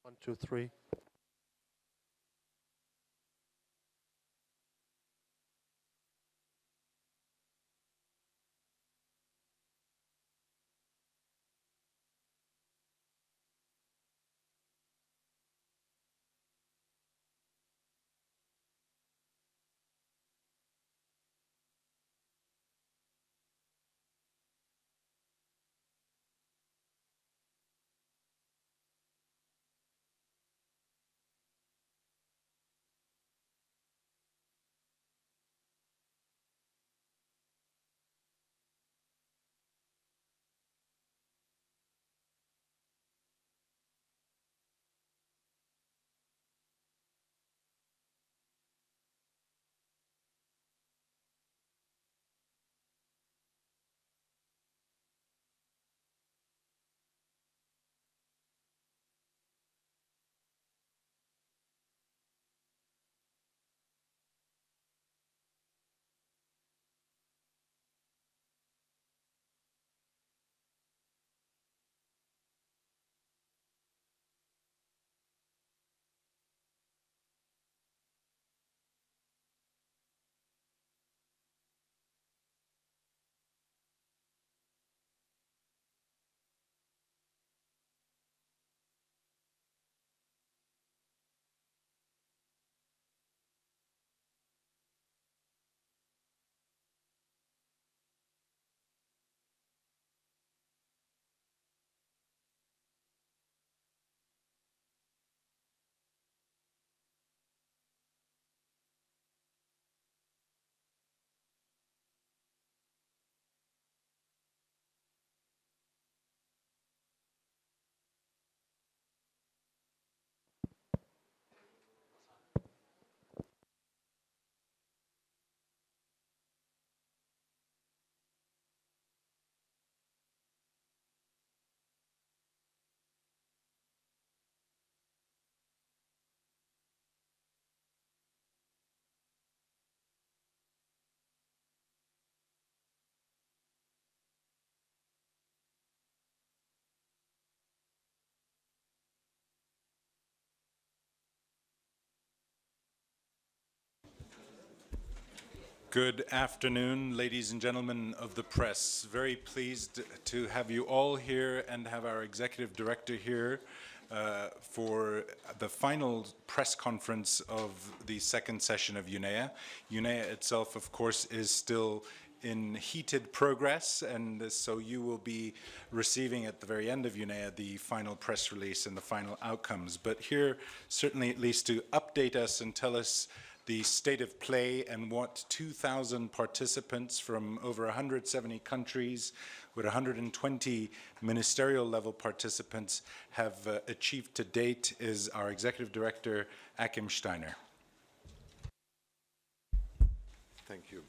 One, two, three. Good afternoon, ladies and gentlemen of the press. Very pleased to have you all here and have our executive director here for the final press conference of the second session of UNEA. UNEA itself, of course, is still in heated progress, and so you will be receiving at the very end of UNEA the final press release and the final outcomes. But here, certainly at least to update us and tell us the state of play and what 2,000 participants from over 170 countries with 120 ministerial level participants have achieved to date is our Executive Director, Achim Steiner. Thank you.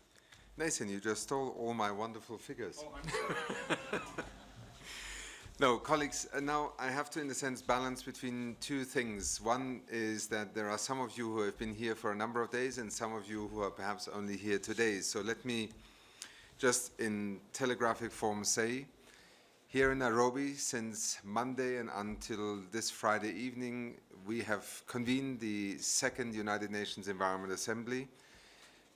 Nathan, you just stole all my wonderful figures. Oh, I'm sorry. No, colleagues, now I have to, in a sense, balance between two things. One is that there are some of you who have been here for a number of days and some of you who are perhaps only here today. So let me just in telegraphic form say, here in Nairobi, since Monday and until this Friday evening, we have convened the second United Nations Environment Assembly,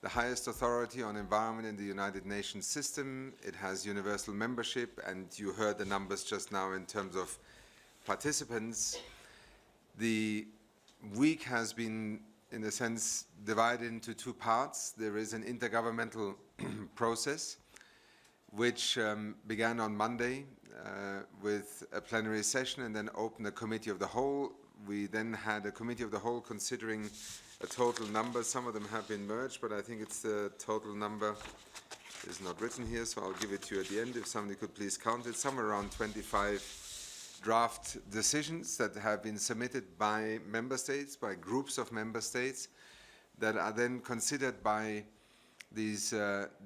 the highest authority on environment in the United Nations system. It has universal membership, and you heard the numbers just now in terms of participants. The week has been, in a sense, divided into two parts. There is an intergovernmental process, which began on Monday with a plenary session and then opened a committee of the whole. We then had a committee of the whole considering a total number. Some of them have been merged, but I think it's the total number is not written here, so I'll give it to you at the end if somebody could please count it. Somewhere around 25 draft decisions that have been submitted by member states, by groups of member states, that are then considered by these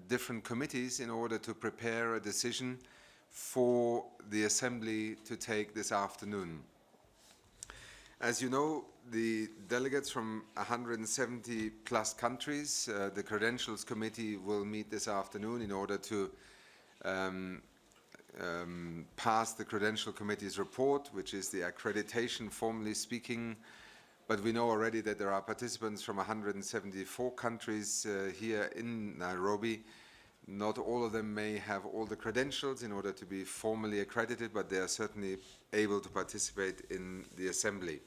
different committees in order to prepare a decision for the Assembly to take this afternoon. As you know, the delegates from 170 plus countries, the Credentials Committee will meet this afternoon in order to passed the Credential Committee's report, which is the accreditation, formally speaking. But we know already that there are participants from 174 countries here in Nairobi. Not all of them may have all the credentials in order to be formally accredited, but they are certainly able to participate in the assembly.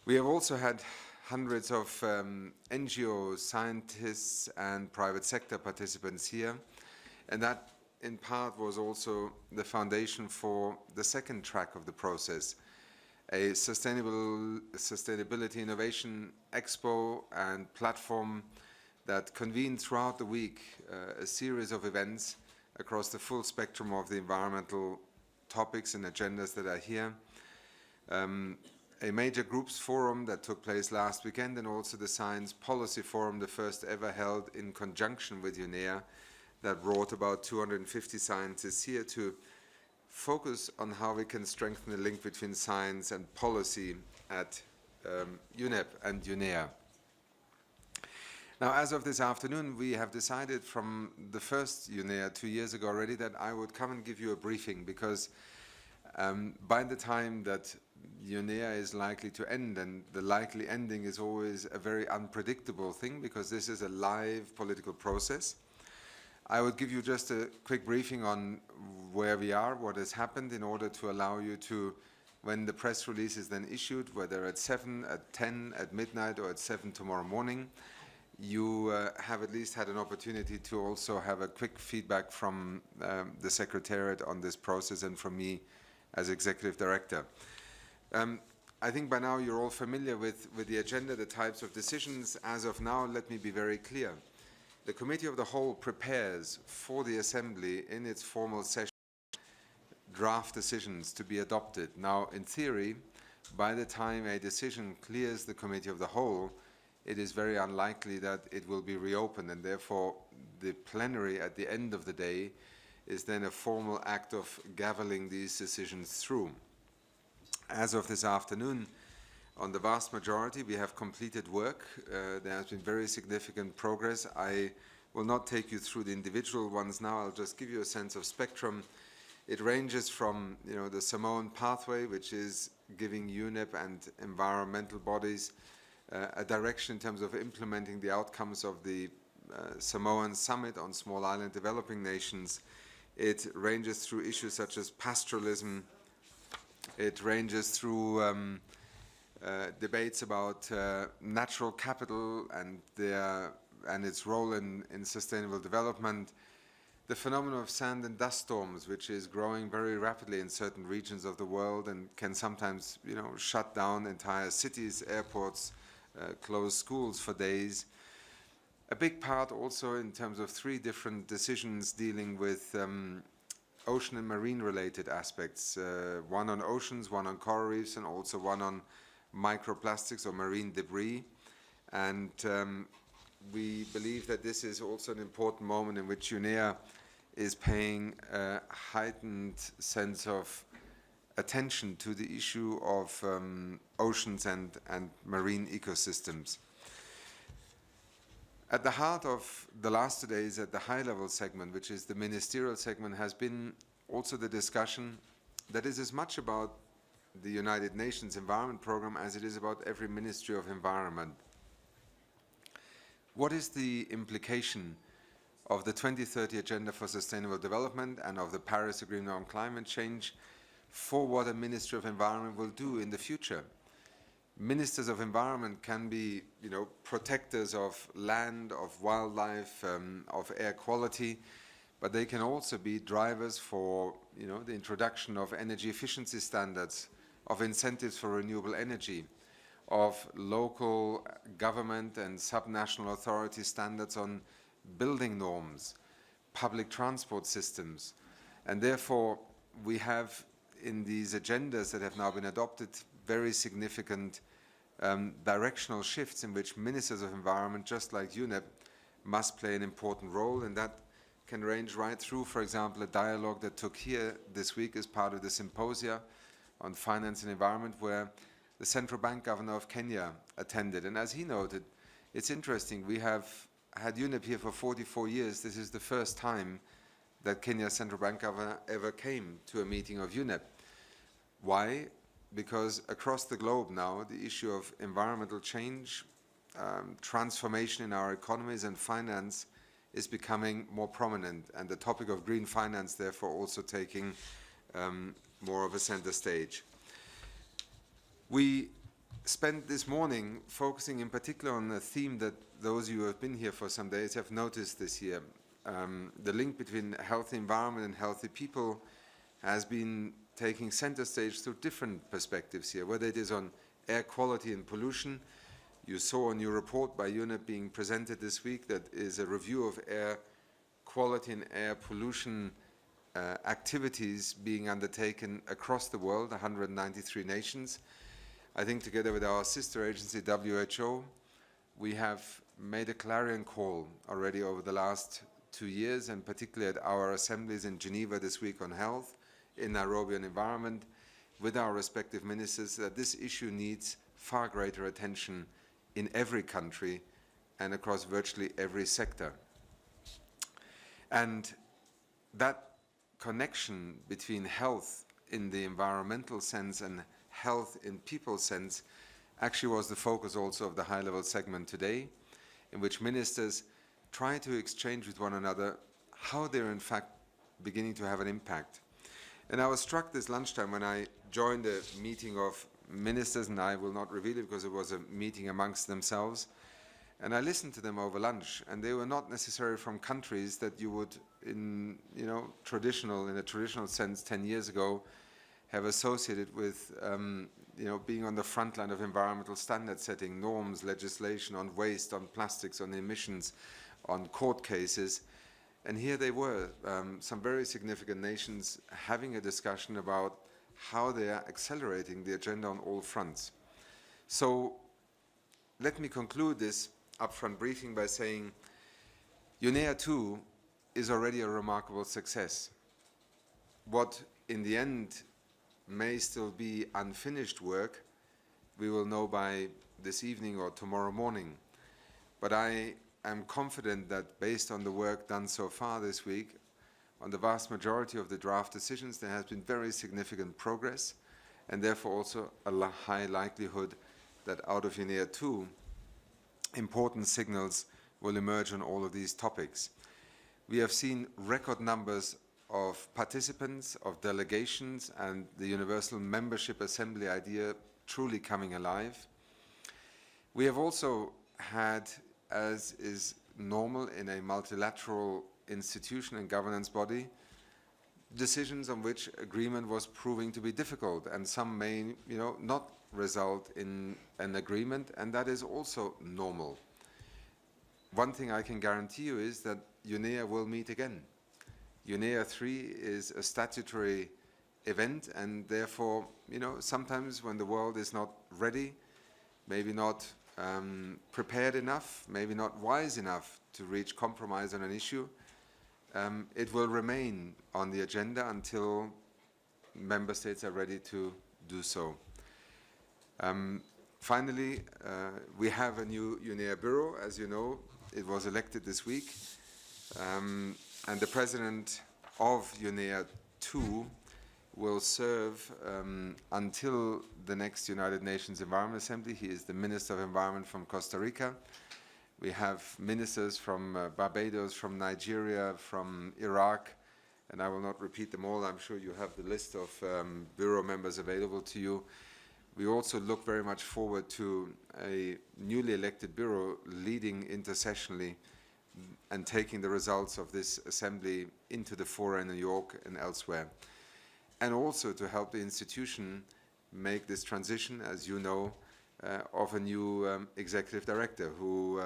We have also had hundreds of NGO scientists and private sector participants here, and that in part was also the foundation for the second track of the process, a sustainability innovation expo and platform that convened throughout the week a series of events across the full spectrum of the environmental topics and agendas that are here. A major groups forum that took place last weekend, and also the Science Policy Forum, the first ever held in conjunction with UNEA, that brought about 250 scientists here to focus on how we can strengthen the link between science and policy at UNEP and UNEA. Now, as of this afternoon, we have decided from the first UNEA 2 years ago already that I would come and give you a briefing, because by the time that UNEA is likely to end, and the likely ending is always a very unpredictable thing because this is a live political process, I would give you just a quick briefing on where we are, what has happened, in order to allow you to, when the press release is then issued, whether at 7, at 10, at midnight, or at 7 tomorrow morning, you have at least had an opportunity to also have a quick feedback from the Secretariat on this process and from me as Executive Director. I think by now you're all familiar with the agenda, the types of decisions. As of now, let me be very clear. The Committee of the Whole prepares for the Assembly in its formal session draft decisions to be adopted. Now, in theory, by the time a decision clears the Committee of the Whole, it is very unlikely that it will be reopened, and therefore the plenary at the end of the day is then a formal act of gavelling these decisions through. As of this afternoon, on the vast majority, we have completed work. There has been very significant progress. I will not take you through the individual ones now. I'll just give you a sense of spectrum. It ranges from, the Samoan pathway, which is giving UNEP and environmental bodies a direction in terms of implementing the outcomes of the Samoan Summit on Small Island Developing Nations. It ranges through issues such as pastoralism. It ranges through debates about natural capital and its role in sustainable development. The phenomenon of sand and dust storms, which is growing very rapidly in certain regions of the world and can sometimes, shut down entire cities, airports, close schools for days. A big part also in terms of 3 different decisions dealing with ocean and marine related aspects. One on oceans, one on coral reefs, and also one on microplastics or marine debris. And we believe that this is also an important moment in which UNEA is paying a heightened sense of attention to the issue of oceans and marine ecosystems. At the heart of the last 2 days at the high-level segment, which is the ministerial segment, has been also the discussion that is as much about the United Nations Environment Programme as it is about every Ministry of Environment. What is the implication of the 2030 Agenda for Sustainable Development and of the Paris Agreement on Climate Change for what a Ministry of Environment will do in the future? Ministers of environment can be, protectors of land, of wildlife, of air quality, but they can also be drivers for, the introduction of energy efficiency standards, of incentives for renewable energy, of local government and subnational authority standards on building norms, public transport systems. And therefore, we have in these agendas that have now been adopted very significant directional shifts in which ministers of environment, just like UNEP, must play an important role, and that can range right through, for example, a dialogue that took here this week as part of the symposia on finance and environment, where the central bank governor of Kenya attended. And as he noted, it's interesting, we have had UNEP here for 44 years. This is the first time that Kenya's central bank ever came to a meeting of UNEP. Why? Because across the globe now, the issue of environmental change, transformation in our economies and finance is becoming more prominent, and the topic of green finance therefore also taking more of a center stage. We spent this morning focusing in particular on a theme that those of you who have been here for some days have noticed this year. The link between healthy environment and healthy people has been taking center stage through different perspectives here, whether it is on air quality and pollution. You saw a new report by UNEP being presented this week that is a review of air quality and air pollution activities being undertaken across the world, 193 nations. I think together with our sister agency, WHO, we have made a clarion call already over the last 2 years, and particularly at our assemblies in Geneva this week on health, in Nairobi on environment, with our respective ministers, that this issue needs far greater attention in every country and across virtually every sector. And that connection between health in the environmental sense and health in people's sense actually was the focus also of the high-level segment today, in which ministers try to exchange with one another how they're in fact beginning to have an impact. And I was struck this lunchtime when I joined a meeting of ministers, and I will not reveal it because it was a meeting amongst themselves, and I listened to them over lunch, and they were not necessarily from countries that you would, in a traditional sense 10 years ago, have associated with being on the front line of environmental standard setting, norms, legislation on waste, on plastics, on emissions, on court cases. And here they were, some very significant nations having a discussion about how they are accelerating the agenda on all fronts. So let me conclude this upfront briefing by saying UNEA 2 is already a remarkable success. What in the end may still be unfinished work, we will know by this evening or tomorrow morning. But I am confident that based on the work done so far this week, on the vast majority of the draft decisions, there has been very significant progress, and therefore also a high likelihood that out of UNEA 2, important signals will emerge on all of these topics. We have seen record numbers of participants, of delegations, and the Universal Membership Assembly idea truly coming alive. We have also had, as is normal in a multilateral institution and governance body, decisions on which agreement was proving to be difficult, and some may not result in an agreement, and that is also normal. One thing I can guarantee you is that UNEA will meet again. UNEA 3 is a statutory event, and therefore, sometimes when the world is not ready, maybe not prepared enough, maybe not wise enough to reach compromise on an issue, it will remain on the agenda until member states are ready to do so. Finally, we have a new UNEA Bureau. As you know, it was elected this week. And the president of UNEA 2 will serve until the next United Nations Environment Assembly. He is the Minister of Environment from Costa Rica. We have ministers from Barbados, from Nigeria, from Iraq, and I will not repeat them all. I'm sure you have the list of Bureau members available to you. We also look very much forward to a newly elected Bureau leading intersessionally and taking the results of this assembly into the fora in New York and elsewhere. And also to help the institution make this transition, as you know, of a new executive director who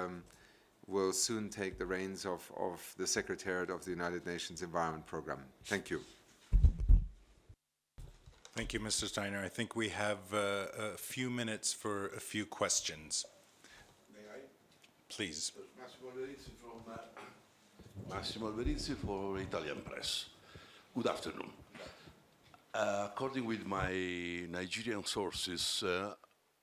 will soon take the reins of the Secretariat of the United Nations Environment Programme. Thank you. Thank you, Mr. Steiner. I think we have a few minutes for a few questions. May I? Please. Massimo Alberizzi for Italian Press. Good afternoon. According with my Nigerian sources,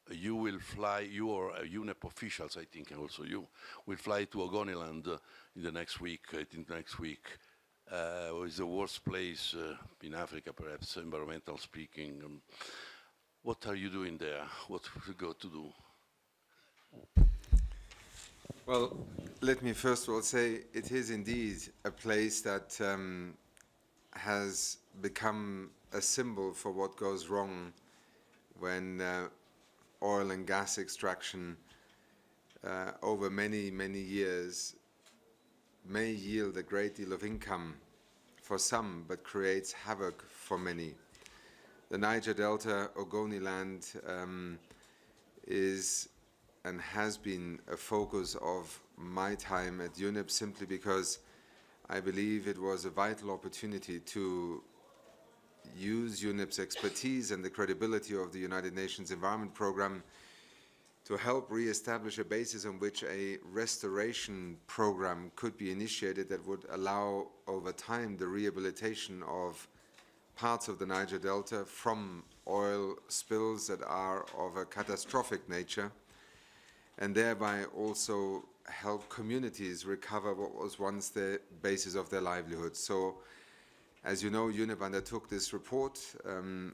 you will fly, your UNEP officials, I think, and also you, will fly to Ogoniland in the next week, is the worst place in Africa, perhaps, environmental speaking. What are you doing there? What you got to do? Well, let me first of all say it is indeed a place that has become a symbol for what goes wrong when oil and gas extraction over many, many years may yield a great deal of income for some, but creates havoc for many. The Niger Delta, Ogoniland, is and has been a focus of my time at UNEP simply because I believe it was a vital opportunity to use UNEP's expertise and the credibility of the United Nations Environment Programme to help re-establish a basis on which a restoration program could be initiated that would allow over time the rehabilitation of parts of the Niger Delta from oil spills that are of a catastrophic nature, and thereby also help communities recover what was once the basis of their livelihood. So, as you know, UNEP undertook this report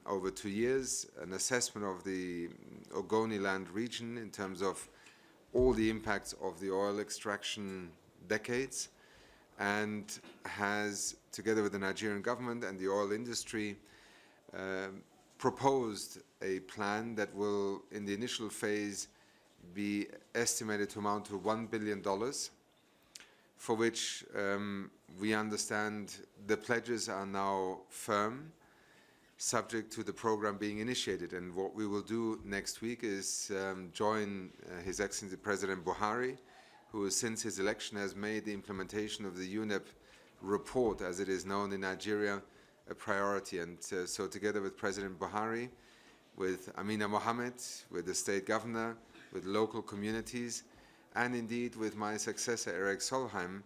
over 2 years, an assessment of the Ogoniland region in terms of all the impacts of the oil extraction decades, and has, together with the Nigerian government and the oil industry, proposed a plan that will, in the initial phase, be estimated to amount to $1 billion, for which we understand the pledges are now firm, subject to the program being initiated. And what we will do next week is join His Excellency President Buhari, who since his election has made the implementation of the UNEP report, as it is known in Nigeria, a priority. And so together with President Buhari, with Amina Mohammed, with the state governor, with local communities, and indeed with my successor, Eric Solheim,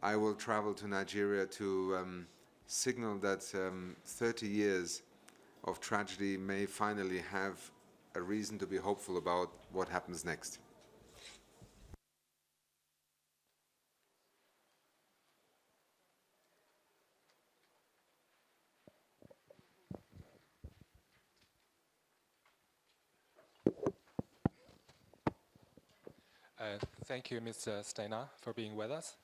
I will travel to Nigeria to signal that 30 years of tragedy may finally have a reason to be hopeful about what happens next. Thank you, Mr. Steiner, for being with us.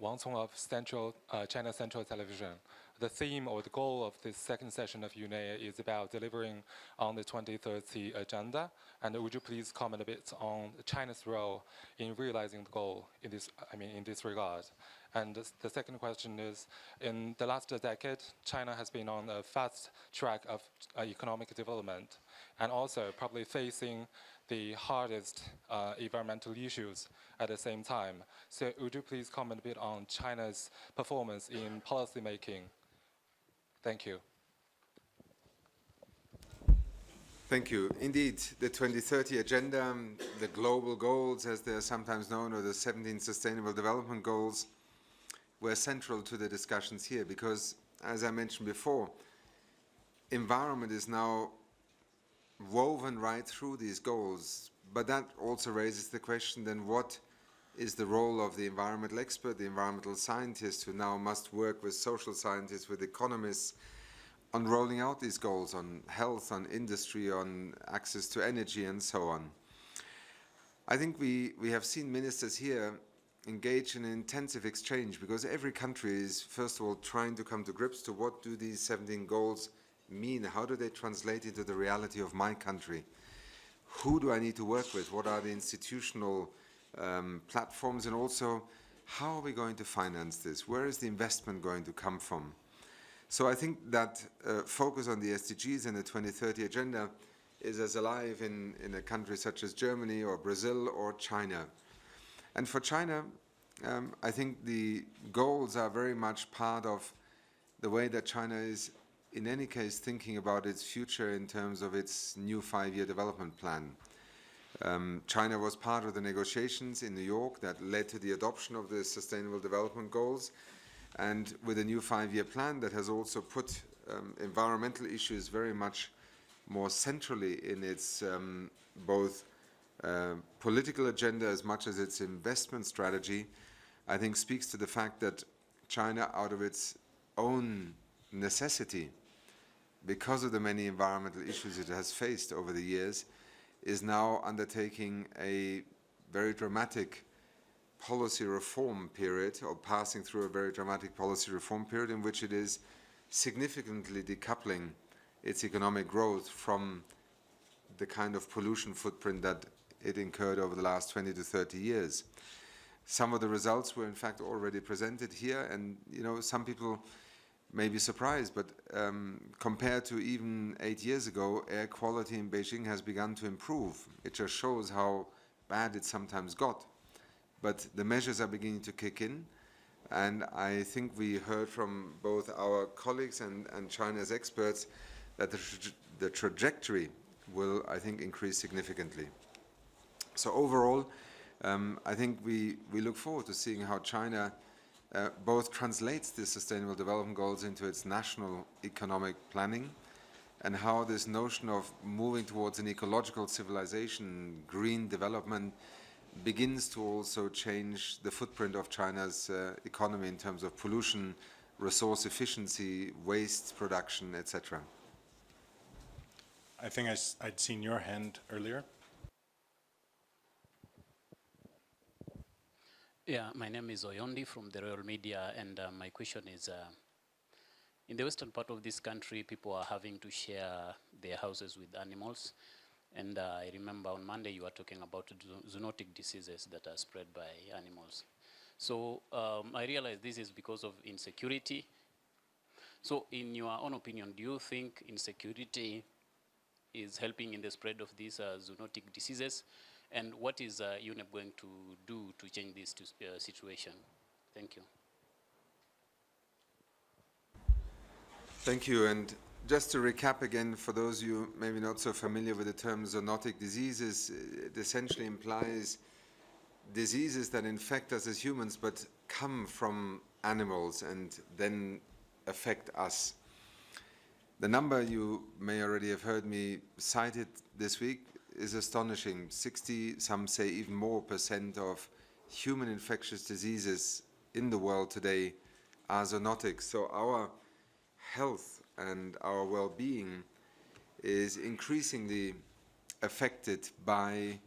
Wang Cong of China Central Television. The theme or the goal of this second session of UNEA is about delivering on the 2030 agenda. And would you please comment a bit on China's role in realizing the goal in this regard? And the second question is, in the last decade, China has been on a fast track of economic development, and also probably facing the hardest environmental issues at the same time. So would you please comment a bit on China's performance in policy making? Thank you. Thank you. Indeed, the 2030 Agenda, the global goals, as they are sometimes known, or the 17 Sustainable Development Goals, were central to the discussions here because, as I mentioned before, environment is now woven right through these goals. But that also raises the question, then what is the role of the environmental expert, the environmental scientist, who now must work with social scientists, with economists, on rolling out these goals, on health, on industry, on access to energy, and so on. I think we have seen ministers here engage in an intensive exchange because every country is, first of all, trying to come to grips to what do these 17 goals mean? How do they translate into the reality of my country? Who do I need to work with? What are the institutional platforms? And also, how are we going to finance this? Where is the investment going to come from? So I think that focus on the SDGs and the 2030 Agenda is as alive in a country such as Germany or Brazil or China. And for China, I think the goals are very much part of the way that China is, in any case, thinking about its future in terms of its new 5-year development plan. China was part of the negotiations in New York that led to the adoption of the Sustainable Development Goals, and with a new 5-year plan that has also put environmental issues very much more centrally in its both political agenda as much as its investment strategy, I think speaks to the fact that China, out of its own necessity, because of the many environmental issues it has faced over the years, is now undertaking a very dramatic policy reform period, or passing through a very dramatic policy reform period in which it is significantly decoupling its economic growth from the kind of pollution footprint that it incurred over the last 20 to 30 years. Some of the results were in fact already presented here, and some people may be surprised, but compared to even 8 years ago, air quality in Beijing has begun to improve. It just shows how bad it sometimes got. But the measures are beginning to kick in, and I think we heard from both our colleagues and China's experts that the trajectory will, I think, increase significantly. So overall, I think we look forward to seeing how China both translates the Sustainable Development Goals into its national economic planning, and how this notion of moving towards an ecological civilization, green development, begins to also change the footprint of China's economy in terms of pollution, resource efficiency, waste production, etc. I think I'd seen your hand earlier. Yeah, my name is Oyondi from the Royal Media, and my question is, in the western part of this country, people are having to share their houses with animals. And I remember on Monday you were talking about zoonotic diseases that are spread by animals. So I realize this is because of insecurity. So in your own opinion, do you think insecurity is helping in the spread of these zoonotic diseases? And what is UNEP going to do to change this situation? Thank you. Thank you. And just to recap again, for those of you maybe not so familiar with the term zoonotic diseases, it essentially implies diseases that infect us as humans but come from animals and then affect us. The number you may already have heard me cited this week is astonishing. 60, some say even more % of human infectious diseases in the world today are zoonotic. So our health and our well-being is increasingly affected by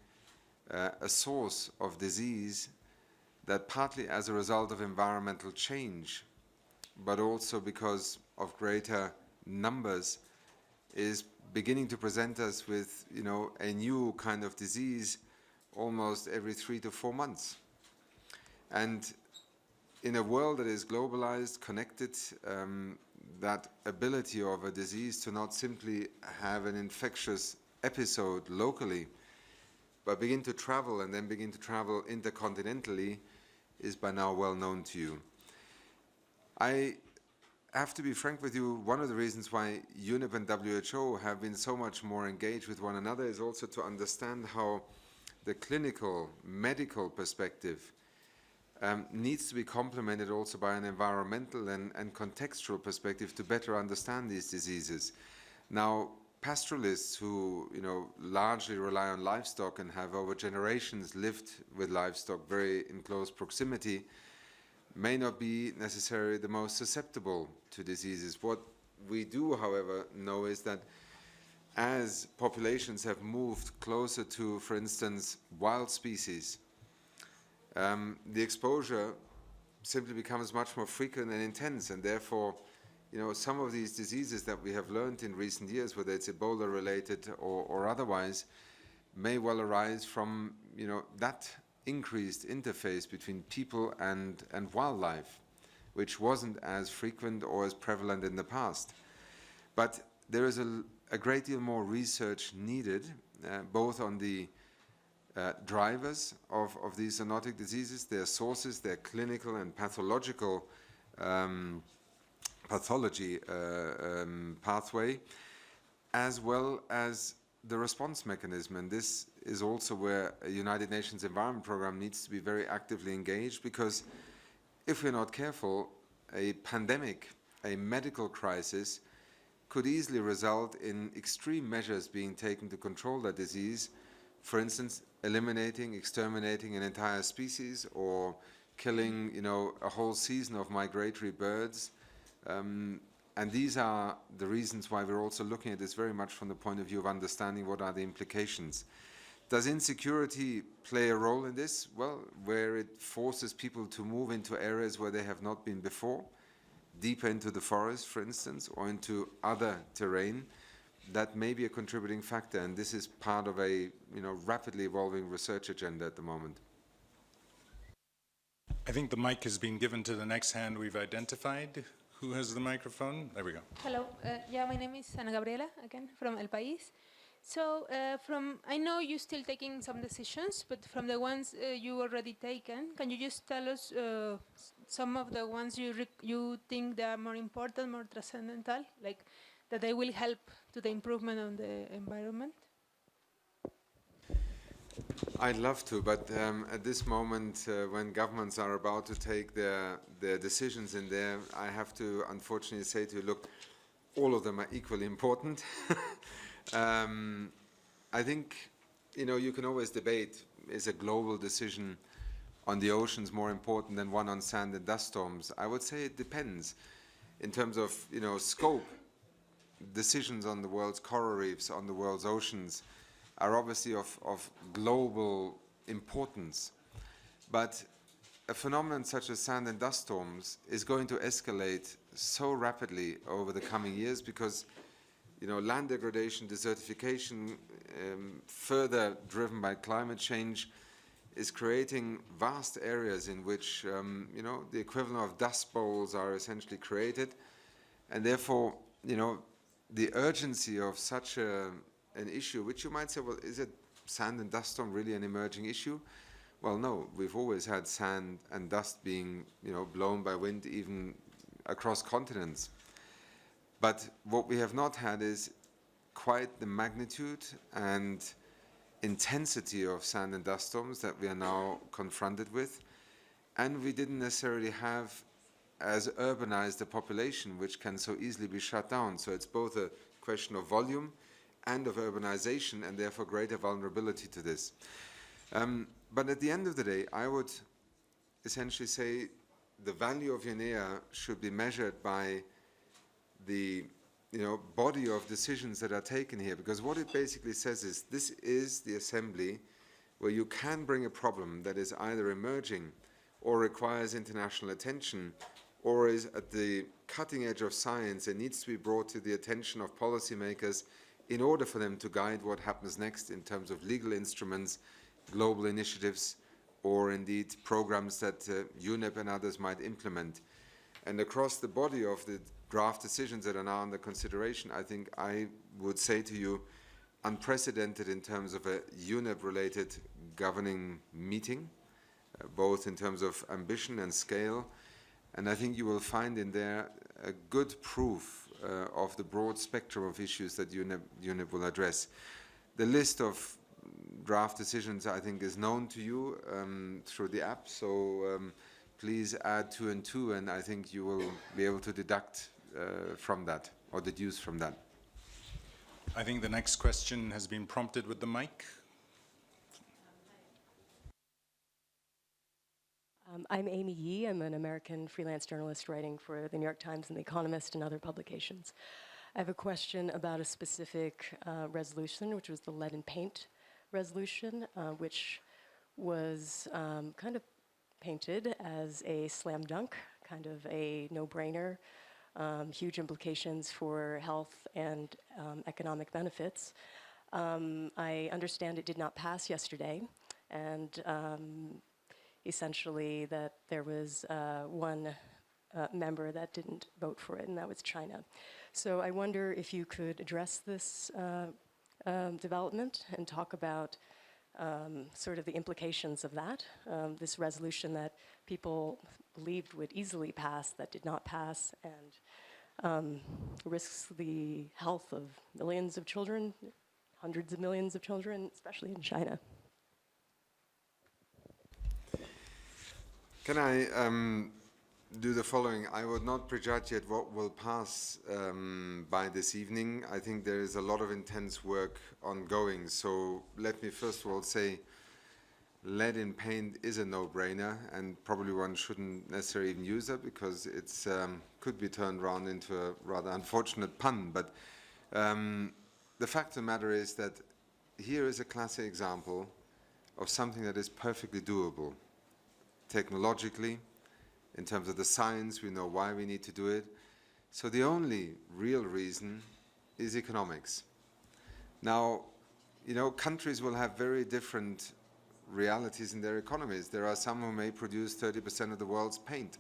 a source of disease that, partly as a result of environmental change, but also because of greater numbers, is beginning to present us with, a new kind of disease almost every 3 to 4 months. And in a world that is globalized, connected, that ability of a disease to not simply have an infectious episode locally, but begin to travel and then begin to travel intercontinentally, is by now well known to you. I have to be frank with you, one of the reasons why UNEP and WHO have been so much more engaged with one another is also to understand how the clinical, medical perspective needs to be complemented also by an environmental and contextual perspective to better understand these diseases. Now, pastoralists who largely rely on livestock and have over generations lived with livestock very in close proximity may not be necessarily the most susceptible to diseases. What we do, however, know is that as populations have moved closer to, for instance, wild species, the exposure simply becomes much more frequent and intense, and therefore, some of these diseases that we have learned in recent years, whether it's Ebola related or otherwise, may well arise from, that increased interface between people and wildlife, which wasn't as frequent or as prevalent in the past. But there is a great deal more research needed, both on the drivers of these zoonotic diseases, their sources, their clinical and pathological pathology pathway, as well as the response mechanism. And this is also where a United Nations Environment Programme needs to be very actively engaged, because if we're not careful, a pandemic, a medical crisis, could easily result in extreme measures being taken to control that disease. For instance, eliminating, exterminating an entire species, or killing, a whole season of migratory birds. And these are the reasons why we're also looking at this very much from the point of view of understanding what are the implications. Does insecurity play a role in this? Well, where it forces people to move into areas where they have not been before, deeper into the forest, for instance, or into other terrain, that may be a contributing factor. And this is part of a rapidly evolving research agenda at the moment. I think the mic has been given to the next hand we've identified. Who has the microphone? There we go. Hello. My name is Ana Gabriela, again, from El País. So I know you're still taking some decisions, but from the ones you already taken, can you just tell us some of the ones you think they are more important, more transcendental, like that they will help to the improvement of the environment? I'd love to, but at this moment, when governments are about to take their decisions in there, I have to unfortunately say to you, look, all of them are equally important. I think, you can always debate, is a global decision on the oceans more important than one on sand and dust storms? I would say it depends. In terms of, scope, decisions on the world's coral reefs, on the world's oceans, are obviously of global importance. But a phenomenon such as sand and dust storms is going to escalate so rapidly over the coming years because land degradation, desertification, further driven by climate change, is creating vast areas in which the equivalent of dust bowls are essentially created. And therefore, the urgency of such an issue, which you might say, well, is it sand and dust storm really an emerging issue? Well, no, we've always had sand and dust being, blown by wind even across continents. But what we have not had is quite the magnitude and intensity of sand and dust storms that we are now confronted with. And we didn't necessarily have as urbanized a population which can so easily be shut down. So it's both a question of volume and of urbanization, and therefore greater vulnerability to this. But at the end of the day, I would essentially say the value of UNEA should be measured by the body of decisions that are taken here, because what it basically says is this is the assembly where you can bring a problem that is either emerging or requires international attention or is at the cutting edge of science and needs to be brought to the attention of policymakers in order for them to guide what happens next in terms of legal instruments, global initiatives, or indeed programs that UNEP and others might implement. And across the body of the draft decisions that are now under consideration, I think I would say to you, unprecedented in terms of a UNEP-related governing meeting, both in terms of ambition and scale. And I think you will find in there a good proof of the broad spectrum of issues that UNEP will address. The list of draft decisions, I think, is known to you through the app, so please add 2 and 2, and I think you will be able to deduct from that, or deduce from that. I think the next question has been prompted with the mic. I'm Amy Yee. I'm an American freelance journalist writing for The New York Times and The Economist and other publications. I have a question about a specific resolution, which was the lead and paint resolution, which was kind of painted as a slam dunk, kind of a no-brainer, huge implications for health and economic benefits. I understand it did not pass yesterday, and essentially that there was one member that didn't vote for it, and that was China. So I wonder if you could address this development and talk about sort of the implications of that, this resolution that people believed would easily pass, that did not pass, and risks the health of millions of children, hundreds of millions of children, especially in China. Can I do the following? I would not prejudge yet what will pass by this evening. I think there is a lot of intense work ongoing. So let me first of all say lead in paint is a no-brainer, and probably one shouldn't necessarily even use it because it's could be turned around into a rather unfortunate pun. But the fact of the matter is that here is a classic example of something that is perfectly doable. Technologically, in terms of the science, we know why we need to do it. So the only real reason is economics. Now, you know, countries will have very different realities in their economies. There are some who may produce 30% of the world's paint.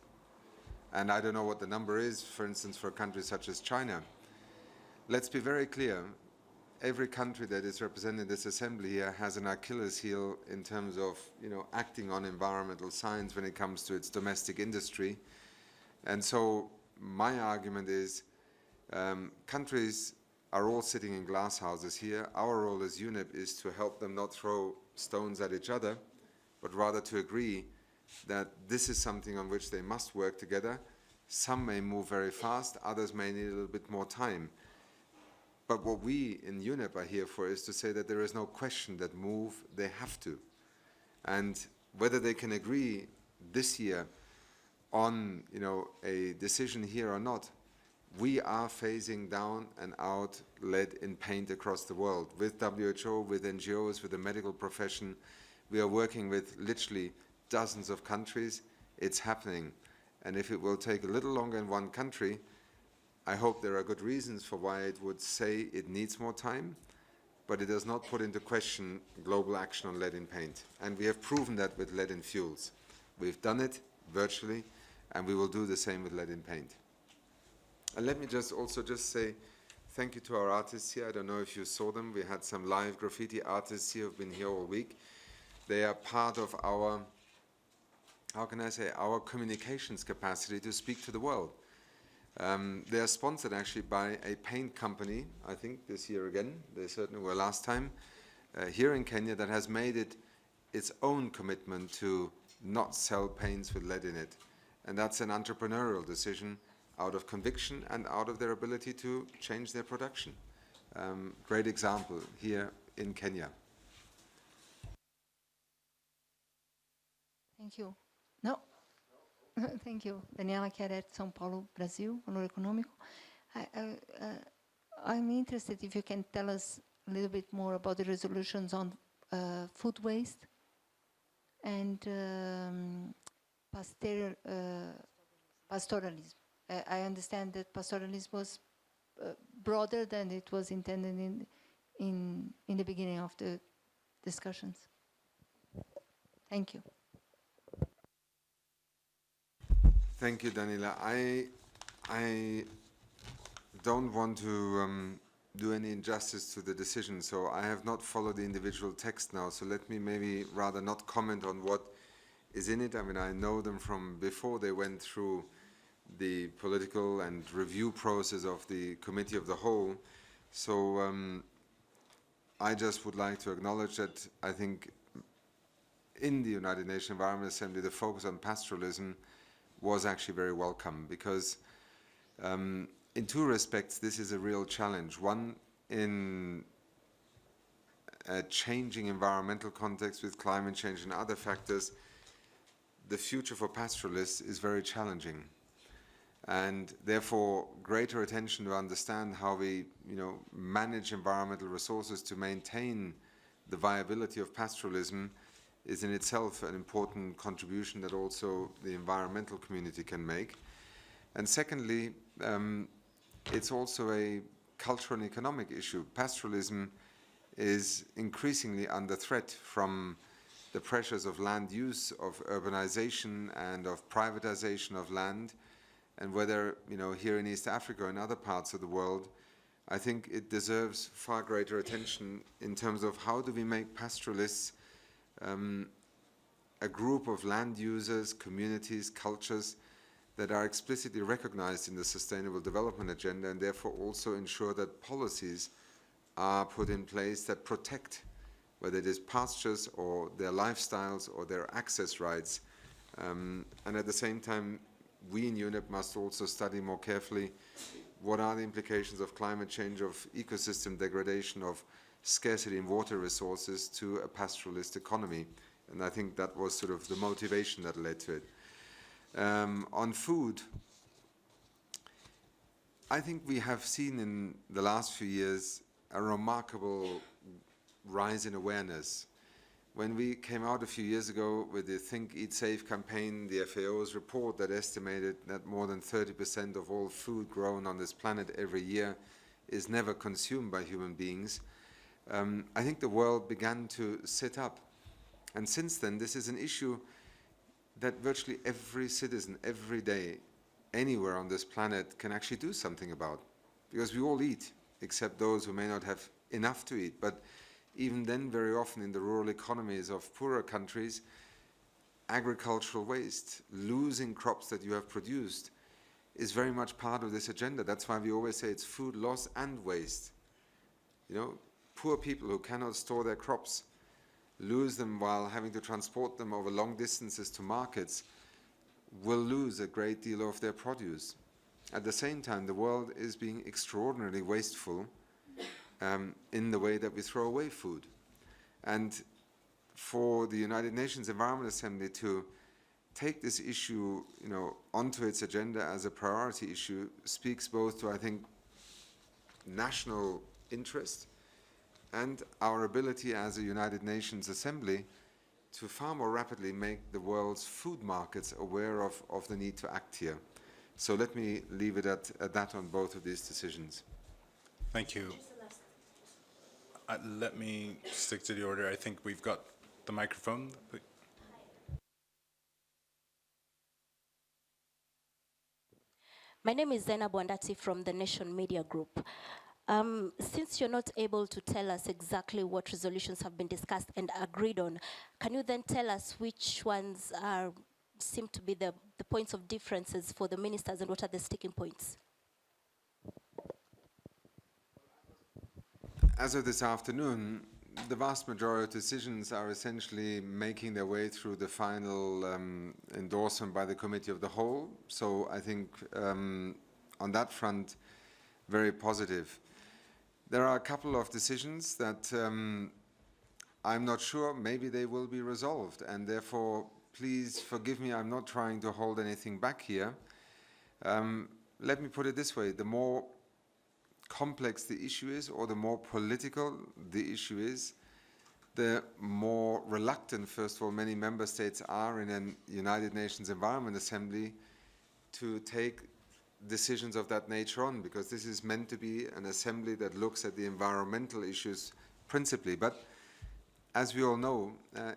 And I don't know what the number is, for instance, for a country such as China. Let's be very clear. Every country that is represented in this assembly here has an Achilles heel in terms of, you know, acting on environmental science when it comes to its domestic industry. And so my argument is countries are all sitting in glass houses here. Our role as UNEP is to help them not throw stones at each other, but rather to agree that this is something on which they must work together. Some may move very fast, others may need a little bit more time. But what we in UNEP are here for is to say that there is no question that move, they have to. And whether they can agree this year on, you know, a decision here or not, we are phasing down and out lead in paint across the world. With WHO, with NGOs, with the medical profession, we are working with literally dozens of countries. It's happening. And if it will take a little longer in one country, I hope there are good reasons for why it would say it needs more time, but it does not put into question global action on lead in paint. And we have proven that with lead in fuels. We've done it virtually, and we will do the same with lead in paint. And let me just also say thank you to our artists here. I don't know if you saw them. We had some live graffiti artists here who've been here all week. They are part of our, how can I say, our communications capacity to speak to the world. They are sponsored actually by a paint company, I think this year again, they certainly were last time, here in Kenya, that has made it its own commitment to not sell paints with lead in it. And that's an entrepreneurial decision out of conviction and out of their ability to change their production. Great example here in Kenya. Thank you. No. Thank you. Daniela Queret, São Paulo, Brasil, Valor Econômico. I'm interested if you can tell us a little bit more about the resolutions on food waste and pastoralism. I understand that pastoralism was broader than it was intended in the beginning of the discussions. Thank you. Thank you, Daniela. I don't want to do any injustice to the decision, so I have not followed the individual text now, so let me maybe rather not comment on what is in it. I mean, I know them from before they went through the political and review process of the Committee of the Whole, so I just would like to acknowledge that I think in the United Nations Environment Assembly, the focus on pastoralism was actually very welcome, because in two respects this is a real challenge. One, in a changing environmental context with climate change and other factors, the future for pastoralists is very challenging, and therefore greater attention to understand how we, you know, manage environmental resources to maintain the viability of pastoralism is in itself an important contribution that also the environmental community can make. And secondly, it's also a cultural and economic issue. Pastoralism is increasingly under threat from the pressures of land use, of urbanization, and of privatization of land. And whether, you know, here in East Africa or in other parts of the world, I think it deserves far greater attention in terms of how do we make pastoralists a group of land users, communities, cultures that are explicitly recognized in the Sustainable Development Agenda, and therefore also ensure that policies are put in place that protect, whether it is pastures or their lifestyles or their access rights. And at the same time, we in UNEP must also study more carefully what are the implications of climate change, of ecosystem degradation, of scarcity in water resources to a pastoralist economy And I think that was sort of the motivation that led to it. On food, I think we have seen in the last few years a remarkable rise in awareness. When we came out a few years ago with the Think, Eat Safe campaign, the FAO's report that estimated that more than 30% of all food grown on this planet every year is never consumed by human beings, I think the world began to sit up. And since then, this is an issue that virtually every citizen, every day, anywhere on this planet can actually do something about. Because we all eat, except those who may not have enough to eat. But even then, very often in the rural economies of poorer countries, agricultural waste, losing crops that you have produced, is very much part of this agenda. That's why we always say it's food loss and waste. You know, poor people who cannot store their crops, lose them while having to transport them over long distances to markets, will lose a great deal of their produce. At the same time, the world is being extraordinarily wasteful in the way that we throw away food. And for the United Nations Environment Assembly to take this issue, onto its agenda as a priority issue speaks both to, I think, national interest and our ability as a United Nations Assembly to far more rapidly make the world's food markets aware of the need to act here. So let me leave it at that on both of these decisions. Thank you. Let me stick to the order. I think we've got the microphone. My name is Zena Bwandati from the Nation Media Group. Since you're not able to tell us exactly what resolutions have been discussed and agreed on, can you then tell us which ones seem to be the points of differences for the ministers and what are the sticking points? As of this afternoon, the vast majority of decisions are essentially making their way through the final endorsement by the Committee of the Whole. So I think on that front, very positive. There are a couple of decisions that I'm not sure, maybe they will be resolved, and therefore, please forgive me, I'm not trying to hold anything back here. Let me put it this way, the more complex the issue is, or the more political the issue is, the more reluctant, first of all, many member states are in a United Nations Environment Assembly to take decisions of that nature on, because this is meant to be an assembly that looks at the environmental issues principally. But as we all know,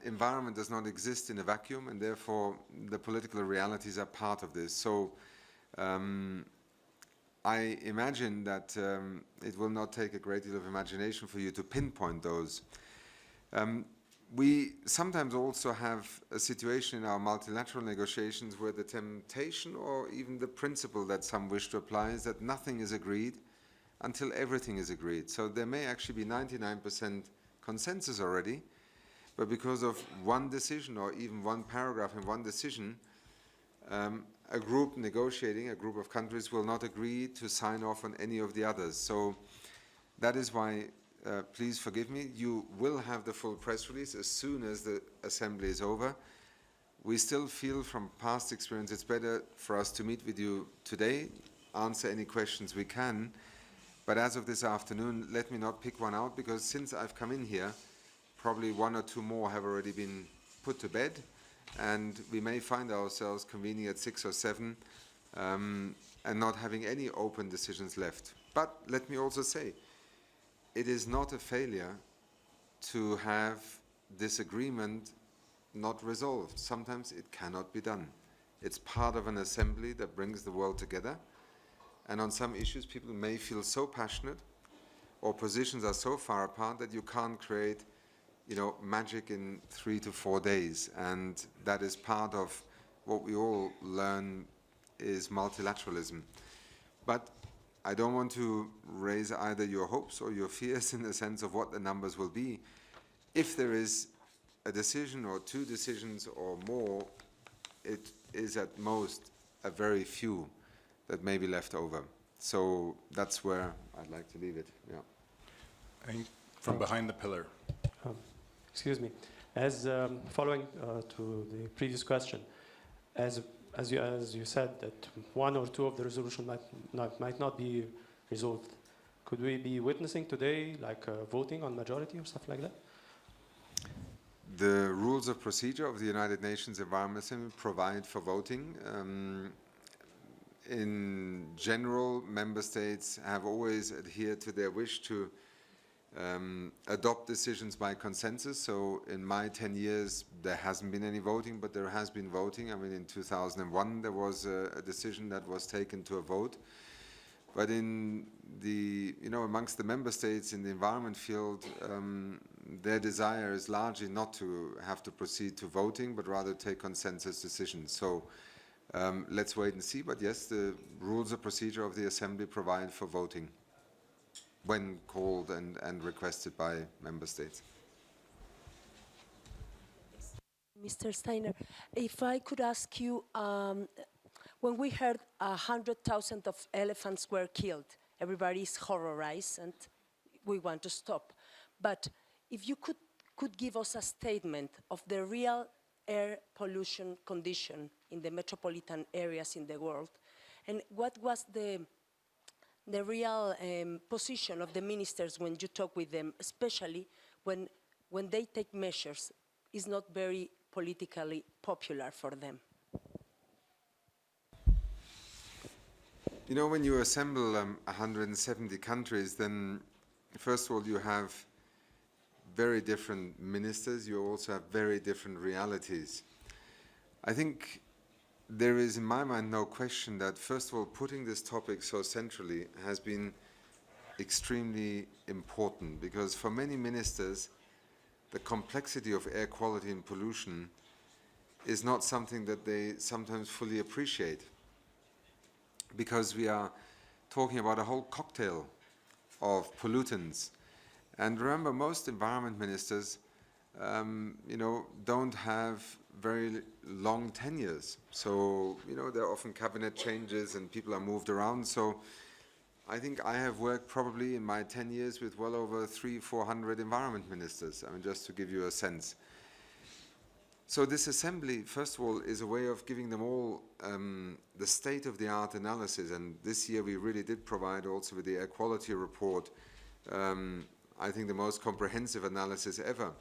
environment does not exist in a vacuum, and therefore the political realities are part of this. So I imagine that it will not take a great deal of imagination for you to pinpoint those. We sometimes also have a situation in our multilateral negotiations where the temptation or even the principle that some wish to apply is that nothing is agreed until everything is agreed. So there may actually be 99% consensus already, but because of one decision or even one paragraph in one decision, a group negotiating, a group of countries will not agree to sign off on any of the others. So that is why, please forgive me, you will have the full press release as soon as the assembly is over. We still feel from past experience it's better for us to meet with you today, answer any questions we can. But as of this afternoon, let me not pick one out, because since I've come in here, probably one or two more have already been put to bed, and we may find ourselves convening at 6 or 7 and not having any open decisions left. But let me also say, it is not a failure to have this agreement not resolved. Sometimes it cannot be done. It's part of an assembly that brings the world together. And on some issues, people may feel so passionate, or positions are so far apart, that you can't create, magic in 3 to 4 days. And that is part of what we all learn is multilateralism. But I don't want to raise either your hopes or your fears in the sense of what the numbers will be. If there is a decision or 2 decisions or more, it is at most a very few that may be left over. So that's where I'd like to leave it. Yeah. From behind the pillar. Excuse me. As following to the previous question, as you said that one or two of the resolution might not be resolved, could we be witnessing today like voting on majority or stuff like that? The rules of procedure of the United Nations Environment Assembly provide for voting. In general, member states have always adhered to their wish to adopt decisions by consensus. So in my 10 years, there hasn't been any voting, but there has been voting. I mean, in 2001, there was a decision that was taken to a vote. But in the, amongst the member states in the environment field, their desire is largely not to have to proceed to voting, but rather take consensus decisions. So let's wait and see. But yes, the rules of procedure of the Assembly provide for voting when called and requested by member states. Mr. Steiner, if I could ask you, when we heard 100,000 of elephants were killed, everybody is horrorized and we want to stop. But if you could give us a statement of the real air pollution condition in the metropolitan areas in the world, and what was the real position of the ministers when you talk with them, especially when they take measures, is not very politically popular for them. When you assemble 170 countries, then first of all, you have very different ministers. You also have very different realities. I think there is, in my mind, no question that, first of all, putting this topic so centrally has been extremely important, because for many ministers, the complexity of air quality and pollution is not something that they sometimes fully appreciate, because we are talking about a whole cocktail of pollutants. And remember, most environment ministers, don't have very long tenures. So, there are often cabinet changes and people are moved around. So I think I have worked probably in my 10 years with well over 300-400 environment ministers. I mean, just to give you a sense. So this assembly, first of all, is a way of giving them all the state-of-the-art analysis. And this year we really did provide also with the air quality report, I think the most comprehensive analysis ever.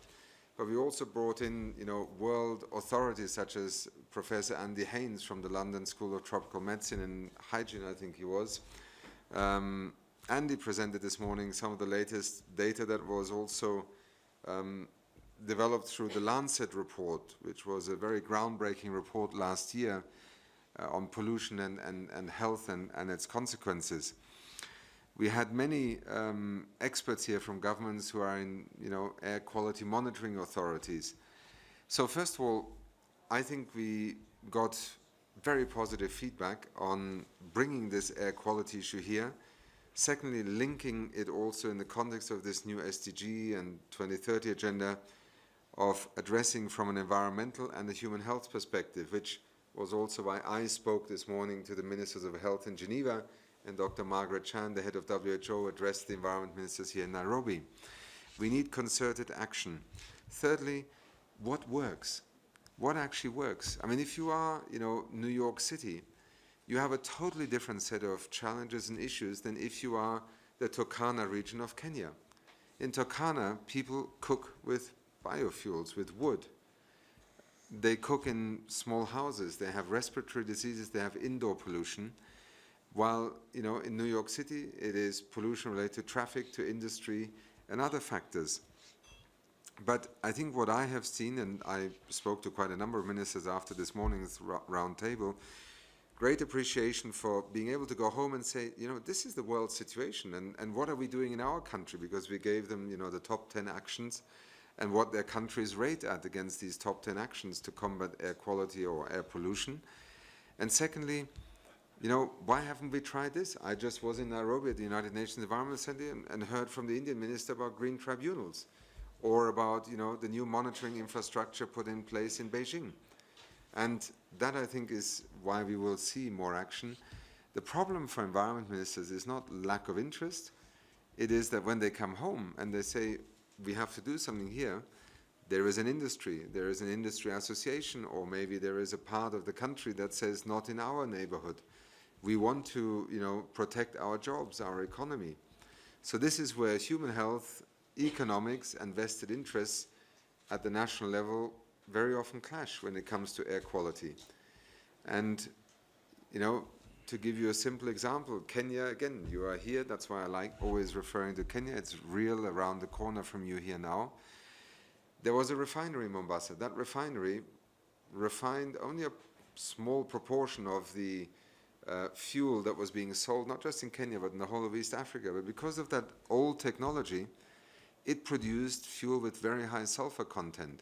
But we also brought in, world authorities such as Professor Andy Haynes from the London School of Tropical Medicine and Hygiene, I think he was. Andy presented this morning some of the latest data that was also developed through the Lancet report, which was a very groundbreaking report last year on pollution and health and its consequences. We had many experts here from governments who are in, air quality monitoring authorities. So first of all, I think we got very positive feedback on bringing this air quality issue here. Secondly, linking it also in the context of this new SDG and 2030 agenda of addressing from an environmental and a human health perspective, which was also why I spoke this morning to the Ministers of Health in Geneva, and Dr. Margaret Chan, the head of WHO, addressed the environment ministers here in Nairobi. We need concerted action. Thirdly, what works? What actually works? I mean, if you are, New York City, you have a totally different set of challenges and issues than if you are the Turkana region of Kenya. In Turkana, people cook with biofuels, with wood. They cook in small houses. They have respiratory diseases. They have indoor pollution. While, in New York City, it is pollution related to traffic, to industry, and other factors. But I think what I have seen, and I spoke to quite a number of ministers after this morning's round table, great appreciation for being able to go home and say, this is the world situation, and what are we doing in our country? Because we gave them, the top 10 actions and what their countries rate at against these top 10 actions to combat air quality or air pollution. And secondly, why haven't we tried this? I just was in Nairobi at the United Nations Environment Center and heard from the Indian minister about green tribunals, or about, the new monitoring infrastructure put in place in Beijing. And that, I think, is why we will see more action. The problem for environment ministers is not lack of interest. It is that when they come home and they say, we have to do something here, there is an industry association, or maybe there is a part of the country that says not in our neighborhood. We want to, protect our jobs, our economy. So this is where human health, economics, and vested interests at the national level very often clash when it comes to air quality. And, to give you a simple example, Kenya, again, you are here, that's why I like always referring to Kenya. It's real around the corner from you here now. There was a refinery in Mombasa. That refinery refined only a small proportion of the fuel that was being sold, not just in Kenya, but in the whole of East Africa. But because of that old technology, it produced fuel with very high sulfur content.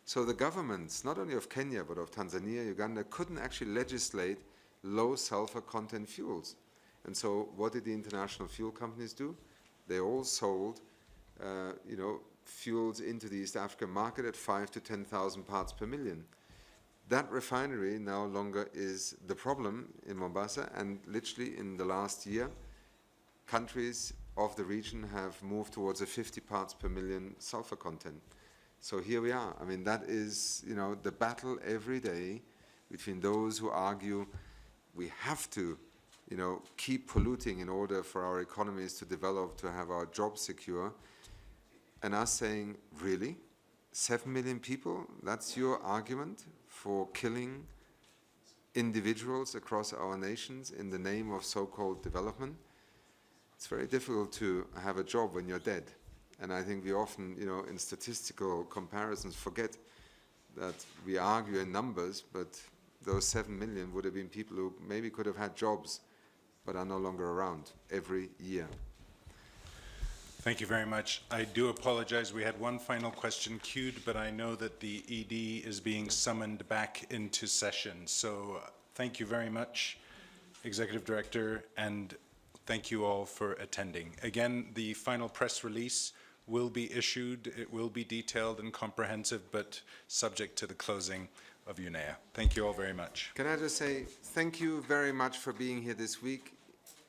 So the governments, not only of Kenya, but of Tanzania, Uganda, couldn't actually legislate low sulfur content fuels. And so what did the international fuel companies do? They all sold, fuels into the East African market at 5,000 to 10,000 parts per million. That refinery no longer is the problem in Mombasa, and literally in the last year, countries of the region have moved towards a 50 parts per million sulfur content. So here we are. I mean, that is, the battle every day between those who argue we have to, keep polluting in order for our economies to develop, to have our jobs secure, and us saying, really? 7 million people? That's your argument for killing individuals across our nations in the name of so-called development? It's very difficult to have a job when you're dead. And I think we often, in statistical comparisons, forget that we argue in numbers, but those 7 million would have been people who maybe could have had jobs, but are no longer around every year. Thank you very much. I do apologize. We had one final question queued, but I know that the ED is being summoned back into session. So thank you very much, Executive Director, and thank you all for attending. Again, the final press release will be issued. It will be detailed and comprehensive, but subject to the closing of UNEA. Thank you all very much. Can I just say thank you very much for being here this week.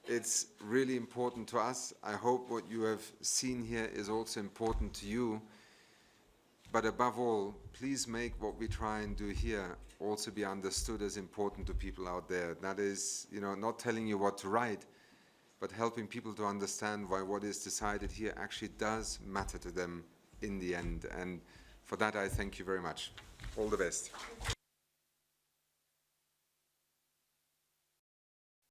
It's really important to us. I hope what you have seen here is also important to you. But above all, please make what we try and do here also be understood as important to people out there. That is, not telling you what to write, but helping people to understand why what is decided here actually does matter to them in the end. And for that, I thank you very much. All the best.